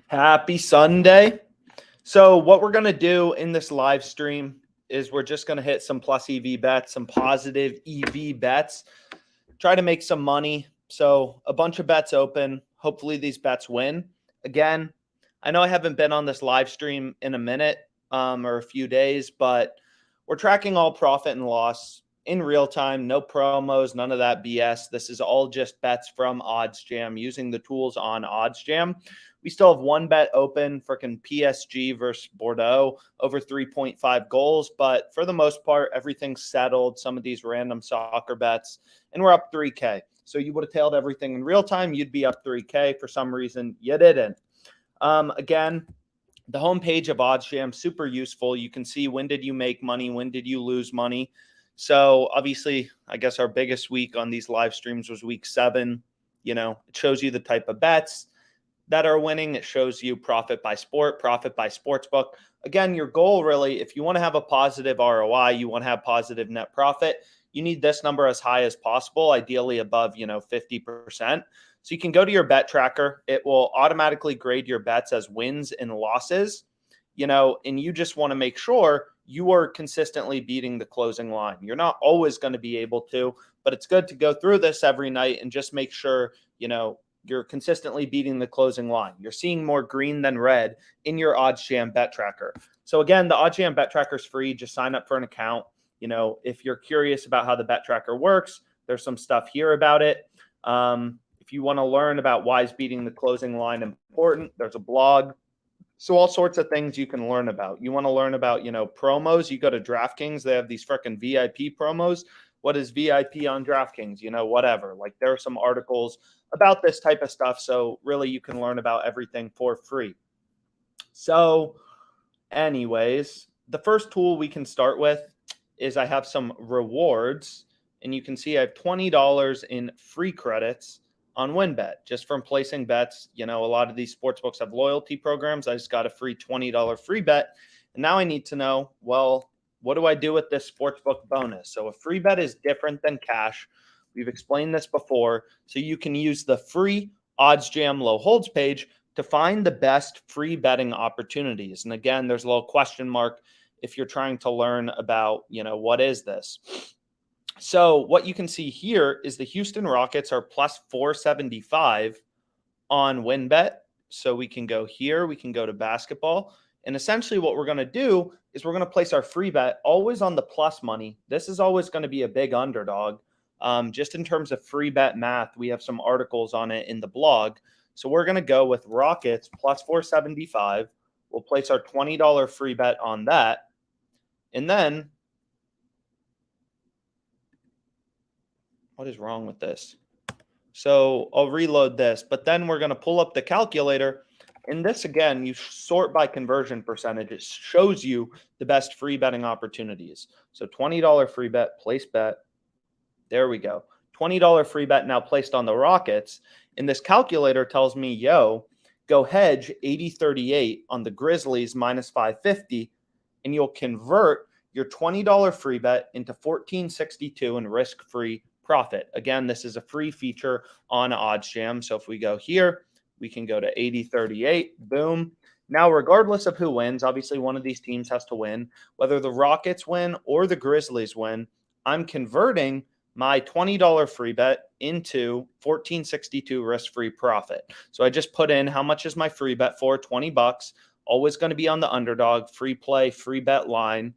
Happy Sunday. So, what we're going to do in this live stream is we're just going to hit some plus EV bets, some positive EV bets, try to make some money. So, a bunch of bets open. Hopefully, these bets win. Again, I know I haven't been on this live stream in a minute or a few days, but we're tracking all profit and loss in real time. No promos, none of that BS. This is all just bets from OddsJam using the tools on OddsJam. We still have one bet open, freaking PSG versus Bordeaux, over 3.5 goals. But for the most part, everything's settled. Some of these random soccer bets, and we're up 3K. So you would have tailed everything in real time. You'd be up 3K. For some reason, you didn't. Again, the homepage of OddsJam, super useful. You can see when did you make money, when did you lose money. So obviously, I guess our biggest week on these live streams was week 7. It shows you the type of bets that are winning. It shows you profit by sport, profit by sportsbook. Again, your goal really, if you want to have a positive ROI, you want to have positive net profit, you need this number as high as possible, ideally above, 50%. So you can go to your bet tracker. It will automatically grade your bets as wins and losses, and you just want to make sure you are consistently beating the closing line. You're not always going to be able to, but it's good to go through this every night and just make sure, you're consistently beating the closing line. You're seeing more green than red in your OddsJam bet tracker. So again, the OddsJam bet tracker is free. Just sign up for an account. If you're curious about how the bet tracker works, there's some stuff here about it. If you want to learn about why is beating the closing line important, there's a blog. So all sorts of things you can learn about. You want to learn about, promos. You go to DraftKings. They have these freaking VIP promos. What is VIP on DraftKings? Whatever. Like there are some articles about this type of stuff. So really you can learn about everything for free. So anyways, the first tool we can start with is I have some rewards. And you can see I have $20 in free credits on WinBet just from placing bets. A lot of these sportsbooks have loyalty programs. I just got a free $20 free bet. And now I need to know, well, what do I do with this sportsbook bonus? So a free bet is different than cash. We've explained this before. So you can use the free OddsJam low holds page to find the best free betting opportunities. And again, there's a little question mark if you're trying to learn about, what is this? So what you can see here is the Houston Rockets are plus 475 on WinBet. So we can go here, we can go to basketball. And essentially what we're going to do is we're going to place our free bet always on the plus money. This is always going to be a big underdog. Just in terms of free bet math, we have some articles on it in the blog. So we're going to go with Rockets plus 475. We'll place our $20 free bet on that. And then, what is wrong with this? So I'll reload this, but then we're going to pull up the calculator. And this, again, you sort by conversion percentage. It shows you the best free betting opportunities. So $20 free bet, place bet. There we go. $20 free bet now placed on the Rockets. And this calculator tells me, go hedge 80-38 on the Grizzlies minus 550, and you'll convert your $20 free bet into $14.62 in risk-free profit. Again, this is a free feature on OddsJam. So if we go here, we can go to 80-38, boom. Now, regardless of who wins, obviously one of these teams has to win. Whether the Rockets win or the Grizzlies win, I'm converting my $20 free bet into $14.62 risk-free profit. So I just put in how much is my free bet for, $20, always going to be on the underdog, free play, free bet line.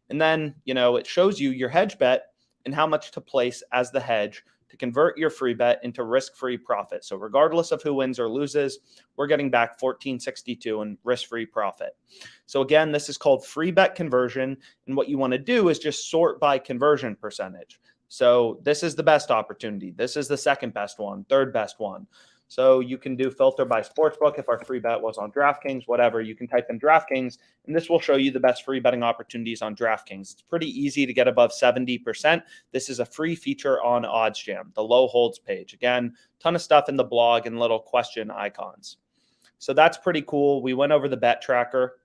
And then, it shows you your hedge bet and how much to place as the hedge to convert your free bet into risk-free profit. So regardless of who wins or loses, we're getting back $14.62 in risk-free profit. So again, this is called free bet conversion. And what you want to do is just sort by conversion percentage. So this is the best opportunity. This is the second best one, third best one. So you can do filter by sportsbook. If our free bet was on DraftKings, whatever, you can type in DraftKings, and this will show you the best free betting opportunities on DraftKings. It's pretty easy to get above 70%. This is a free feature on OddsJam, the low holds page. Again, ton of stuff in the blog and little question icons. So that's pretty cool. We went over the bet tracker.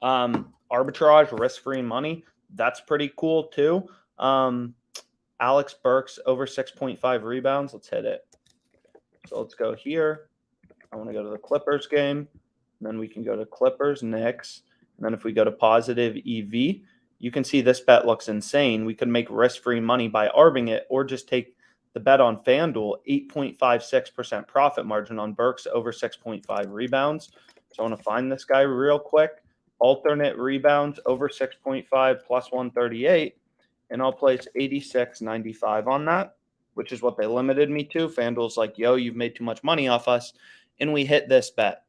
Arbitrage, risk-free money, that's pretty cool too. Alex Burks over 6.5 rebounds. Let's hit it. So let's go here. I want to go to the Clippers game. And then we can go to Clippers, Knicks. And then if we go to positive EV, you can see this bet looks insane. We could make risk-free money by arbing it or just take the bet on FanDuel, 8.56% profit margin on Burks over 6.5 rebounds. So I want to find this guy real quick. Alternate rebounds over 6.5 plus 138. And I'll place 86.95 on that, which is what they limited me to. FanDuel's like, yo, you've made too much money off us. And we hit this bet,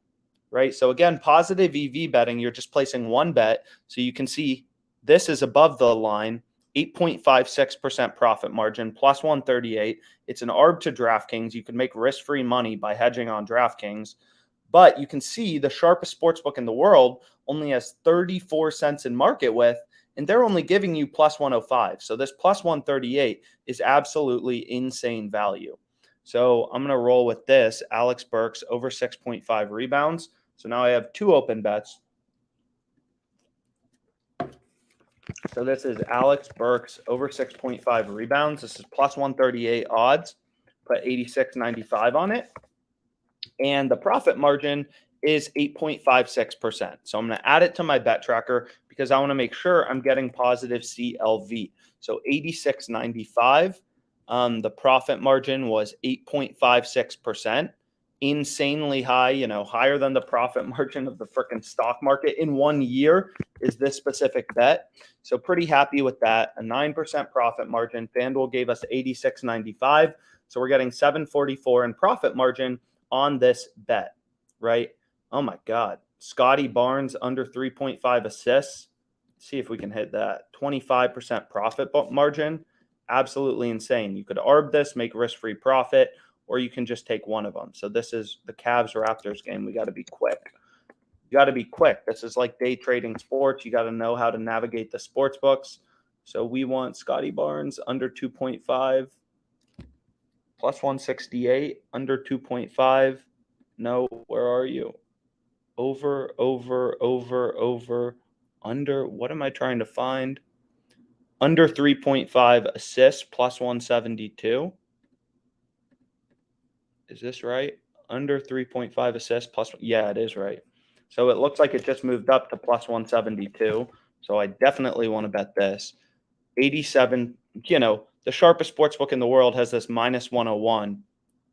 right? So again, positive EV betting, you're just placing one bet. So you can see this is above the line, 8.56% profit margin, plus 138. It's an arb to DraftKings. You can make risk-free money by hedging on DraftKings. But you can see the sharpest sportsbook in the world only has 34 cents in market width, and they're only giving you plus 105. So this plus 138 is absolutely insane value. So I'm going to roll with this, Alex Burks over 6.5 rebounds. So now I have two open bets. So this is Alex Burks over 6.5 rebounds. This is plus 138 odds. Put 86.95 on it. And the profit margin is 8.56%. So I'm going to add it to my bet tracker because I want to make sure I'm getting positive CLV. So 86.95. The profit margin was 8.56%. Insanely high, higher than the profit margin of the freaking stock market in 1 year is this specific bet. So pretty happy with that. A 9% profit margin. FanDuel gave us 86.95. So we're getting 744 in profit margin on this bet, right? Oh my God. Scotty Barnes under 3.5 assists. Let's see if we can hit that. 25% profit margin. Absolutely insane. You could arb this, make risk-free profit, or you can just take one of them. So this is the Cavs-Raptors game. We got to be quick. You got to be quick. This is like day trading sports. You got to know how to navigate the sports books. So we want Scotty Barnes under 2.5, plus 168, under 2.5. No, where are you? Over, under. What am I trying to find? Under 3.5 assists, plus 172. Is this right? Under 3.5 assists plus, yeah, it is right. So it looks like it just moved up to plus 172. So I definitely want to bet this. 87, the sharpest sportsbook in the world has this minus 101.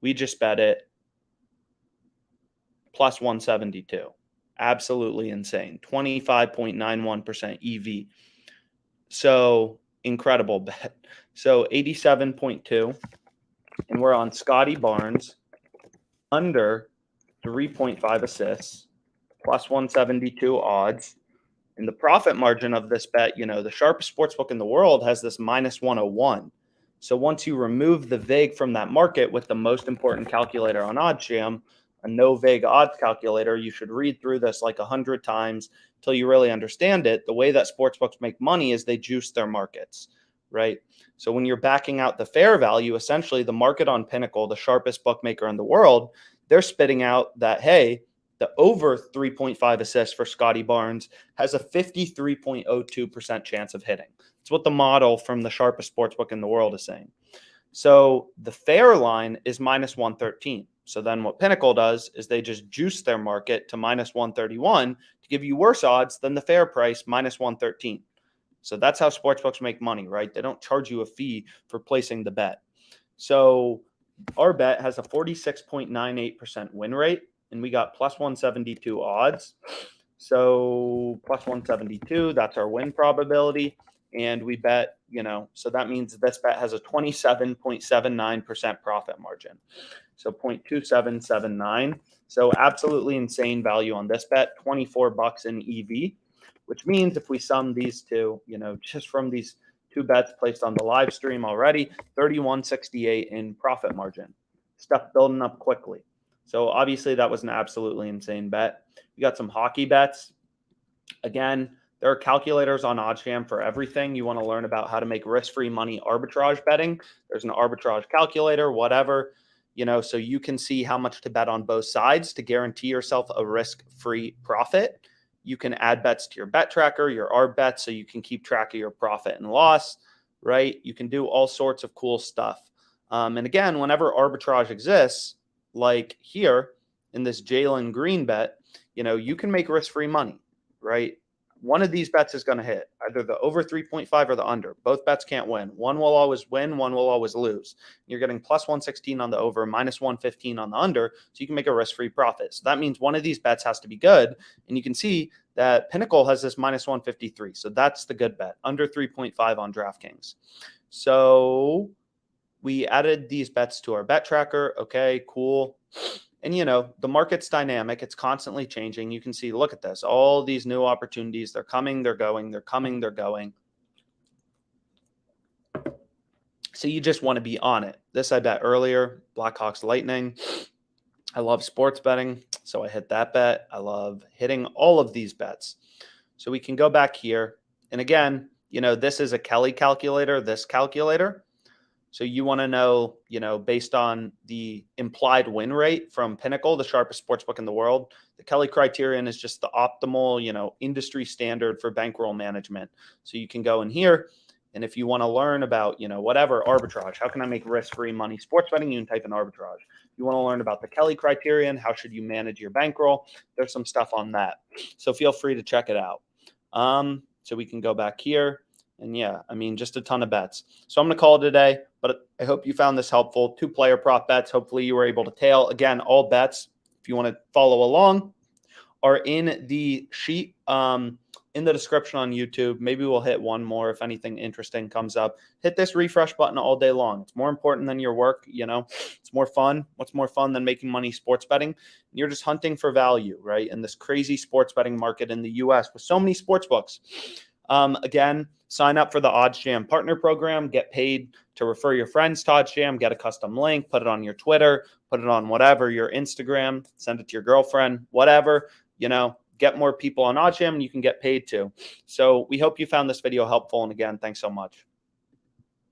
We just bet it plus 172. Absolutely insane. 25.91% EV. So incredible bet. So 87.2. And we're on Scotty Barnes under 3.5 assists, plus 172 odds. And the profit margin of this bet, the sharpest sportsbook in the world has this minus 101. So once you remove the vig from that market with the most important calculator on OddsJam, a no vig odds calculator, you should read through this like 100 times till you really understand it. The way that sportsbooks make money is they juice their markets, right? So when you're backing out the fair value, essentially the market on Pinnacle, the sharpest bookmaker in the world, they're spitting out that, hey, the over 3.5 assists for Scotty Barnes has a 53.02% chance of hitting. It's what the model from the sharpest sportsbook in the world is saying. So the fair line is minus 113. So then what Pinnacle does is they just juice their market to minus 131 to give you worse odds than the fair price, minus 113. So that's how sportsbooks make money, right? They don't charge you a fee for placing the bet. So our bet has a 46.98% win rate, and we got plus 172 odds. So plus 172, that's our win probability. And we bet, so that means this bet has a 27.79% profit margin. So 0.2779. So absolutely insane value on this bet, $24 in EV, which means if we sum these two, just from these two bets placed on the live stream already, 31.68 in profit margin. Stuff building up quickly. So obviously that was an absolutely insane bet. We got some hockey bets. Again, there are calculators on OddsJam for everything. You want to learn about how to make risk-free money arbitrage betting. There's an arbitrage calculator, whatever, so you can see how much to bet on both sides to guarantee yourself a risk-free profit. You can add bets to your bet tracker, your arb bets, so you can keep track of your profit and loss, right? You can do all sorts of cool stuff. And again, whenever arbitrage exists, like here in this Jalen Green bet, you can make risk-free money, right? One of these bets is going to hit, either the over 3.5 or the under. Both bets can't win. One will always win, one will always lose. You're getting plus 116 on the over, minus 115 on the under, so you can make a risk-free profit. So that means one of these bets has to be good, and you can see that Pinnacle has this minus 153. So that's the good bet, under 3.5 on DraftKings. So we added these bets to our bet tracker. Okay, cool. And, the market's dynamic. It's constantly changing. You can see, look at this, all these new opportunities. They're coming, they're going, they're coming, they're going. So you just want to be on it. This I bet earlier, Blackhawks Lightning. I love sports betting, so I hit that bet. I love hitting all of these bets. So we can go back here. And again, this is a Kelly calculator, this calculator. So you want to know, based on the implied win rate from Pinnacle, the sharpest sportsbook in the world, the Kelly criterion is just the optimal, industry standard for bankroll management. So you can go in here, and if you want to learn about, whatever, arbitrage, how can I make risk-free money sports betting, you can type in arbitrage. If you want to learn about the Kelly criterion, how should you manage your bankroll, there's some stuff on that. So feel free to check it out. So we can go back here. And yeah, just a ton of bets. So I'm going to call it today, but I hope you found this helpful. 2-player prop bets. Hopefully you were able to tail. Again, all bets, if you want to follow along, are in the sheet in the description on YouTube. Maybe we'll hit one more if anything interesting comes up. Hit this refresh button all day long. It's more important than your work. It's more fun. What's more fun than making money sports betting? You're just hunting for value, right? In this crazy sports betting market in the US with so many sports books. Again, sign up for the OddsJam Partner Program. Get paid to refer your friends to OddsJam. Get a custom link. Put it on your Twitter. Put it on whatever, your Instagram. Send it to your girlfriend. Whatever. Get more people on OddsJam, and you can get paid too. So we hope you found this video helpful. And again, thanks so much.